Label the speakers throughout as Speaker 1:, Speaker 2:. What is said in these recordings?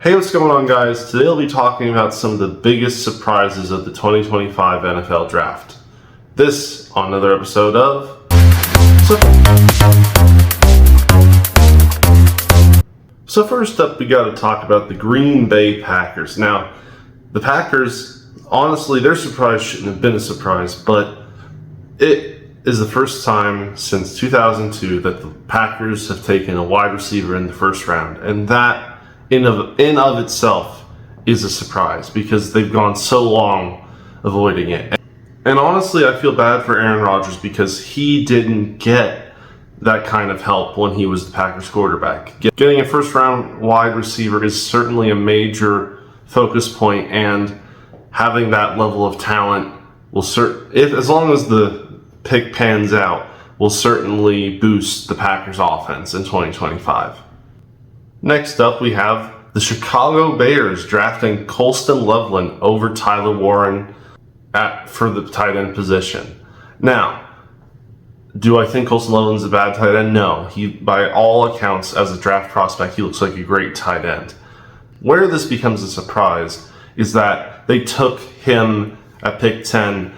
Speaker 1: Hey, what's going on, guys? Today I'll be talking about some of the biggest surprises of the 2025 NFL Draft. This on another episode of... So first up, we got to talk about the Green Bay Packers. Now, the Packers, honestly, their surprise shouldn't have been a surprise, but it is the first time since 2002 that the Packers have taken a wide receiver in the first round, and that in of itself is a surprise because they've gone so long avoiding it. And honestly, I feel bad for Aaron Rodgers because he didn't get that kind of help when he was the Packers quarterback. Getting a first round wide receiver is certainly a major focus point, and having that level of talent will as long as the pick pans out, will certainly boost the Packers offense in 2025. Next up, we have the Chicago Bears drafting Colston Loveland over Tyler Warren for the tight end position. Now, do I think Colston Loveland's a bad tight end? No. He, by all accounts, as a draft prospect, he looks like a great tight end. Where this becomes a surprise is that they took him at pick 10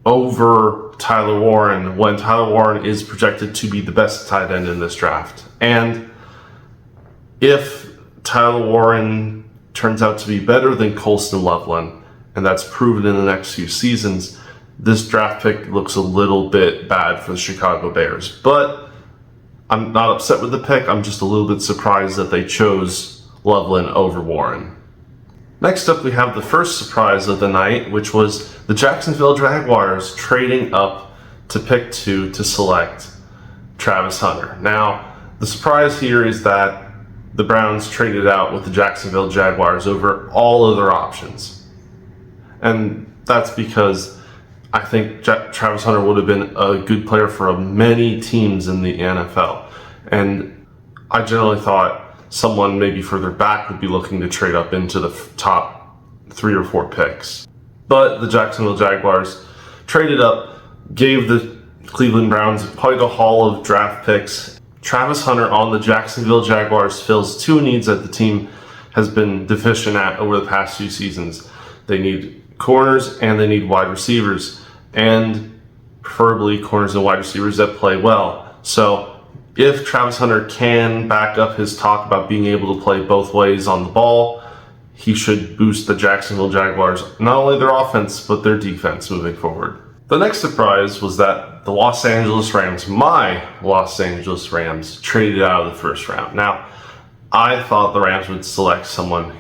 Speaker 1: over Tyler Warren when Tyler Warren is projected to be the best tight end in this draft. And if Tyler Warren turns out to be better than Colston Loveland, and that's proven in the next few seasons, this draft pick looks a little bit bad for the Chicago Bears. But I'm not upset with the pick. I'm just a little bit surprised that they chose Loveland over Warren. Next up, we have the first surprise of the night, which was the Jacksonville Jaguars trading up to pick 2 to select Travis Hunter. Now, the surprise here is that the Browns traded out with the Jacksonville Jaguars over all other options. And that's because I think Travis Hunter would have been a good player for many teams in the NFL. And I generally thought someone maybe further back would be looking to trade up into the top 3 or 4 picks. But the Jacksonville Jaguars traded up, gave the Cleveland Browns quite a haul of draft picks. Travis Hunter on the Jacksonville Jaguars fills 2 needs that the team has been deficient at over the past few seasons. They need corners and they need wide receivers, and preferably corners and wide receivers that play well. So if Travis Hunter can back up his talk about being able to play both ways on the ball, he should boost the Jacksonville Jaguars, not only their offense, but their defense moving forward. The next surprise was that the Los Angeles Rams, my Los Angeles Rams, traded out of the first round. Now, I thought the Rams would select someone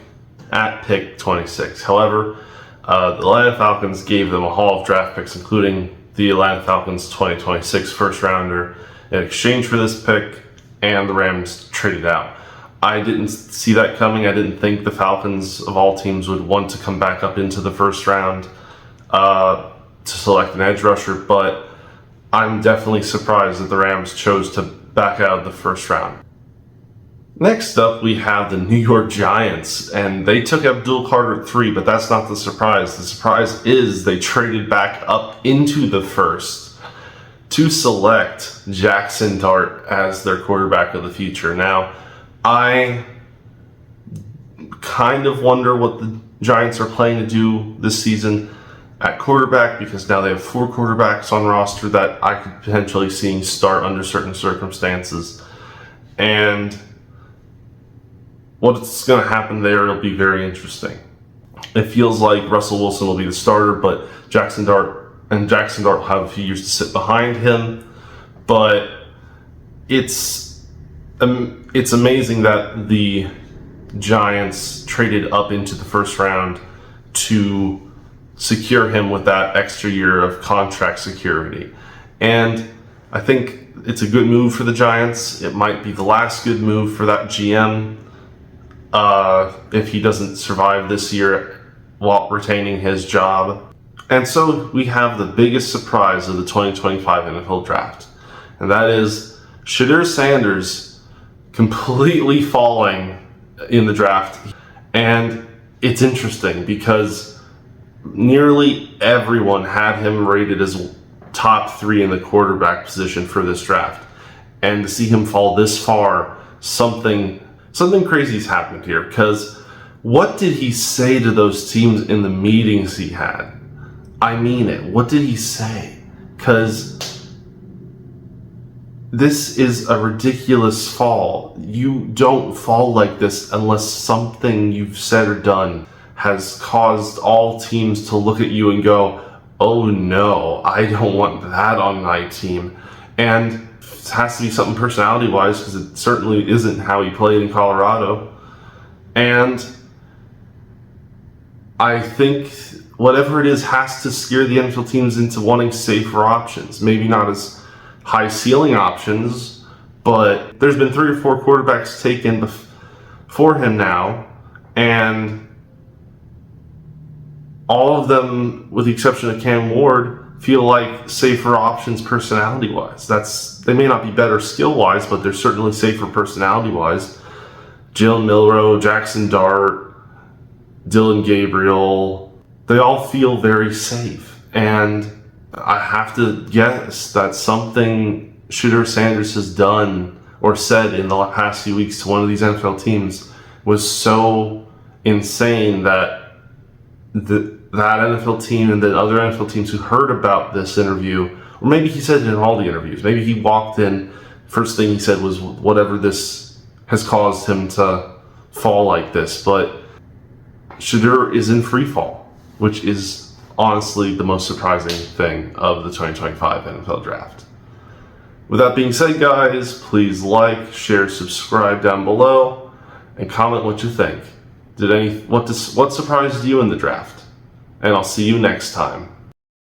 Speaker 1: at pick 26. However, the Atlanta Falcons gave them a haul of draft picks, including the Atlanta Falcons 2026 first rounder, in exchange for this pick, and the Rams traded out. I didn't see that coming. I didn't think the Falcons, of all teams, would want to come back up into the first round to select an edge rusher, but I'm definitely surprised that the Rams chose to back out of the first round. Next up, we have the New York Giants, and they took Abdul Carter at 3, but that's not the surprise. The surprise is they traded back up into the first to select Jackson Dart as their quarterback of the future. Now, I kind of wonder what the Giants are planning to do this season at quarterback, because now they have 4 quarterbacks on roster that I could potentially see start under certain circumstances. And what's going to happen there will be very interesting. It feels like Russell Wilson will be the starter, but Jackson Dart will have a few years to sit behind him. But it's amazing that the Giants traded up into the first round to secure him with that extra year of contract security. And I think it's a good move for the Giants. It might be the last good move for that GM if he doesn't survive this year while retaining his job. And so we have the biggest surprise of the 2025 NFL Draft, and that is Shedeur Sanders completely falling in the draft. And it's interesting because nearly everyone had him rated as top 3 in the quarterback position for this draft. And to see him fall this far, something crazy's happened here, because what did he say to those teams in the meetings he had? I mean it. What did he say? Because this is a ridiculous fall. You don't fall like this unless something you've said or done has caused all teams to look at you and go, oh no, I don't want that on my team. And it has to be something personality-wise, because it certainly isn't how he played in Colorado. And I think whatever it is has to scare the NFL teams into wanting safer options. Maybe not as high ceiling options, but there's been 3 or 4 quarterbacks taken before him now, and all of them, with the exception of Cam Ward, feel like safer options personality-wise. They may not be better skill-wise, but they're certainly safer personality-wise. Jalen Milroe, Jackson Dart, Dylan Gabriel, they all feel very safe. And I have to guess that something Shedeur Sanders has done or said in the past few weeks to one of these NFL teams was so insane that that NFL team and the other NFL teams who heard about this interview, or maybe he said it in all the interviews, maybe he walked in, first thing he said was whatever this has caused him to fall like this. But Shedeur is in free fall, which is honestly the most surprising thing of the 2025 NFL Draft. With that being said, guys, please like, share, subscribe down below, and comment what you think. What surprised you in the draft? And I'll see you next time.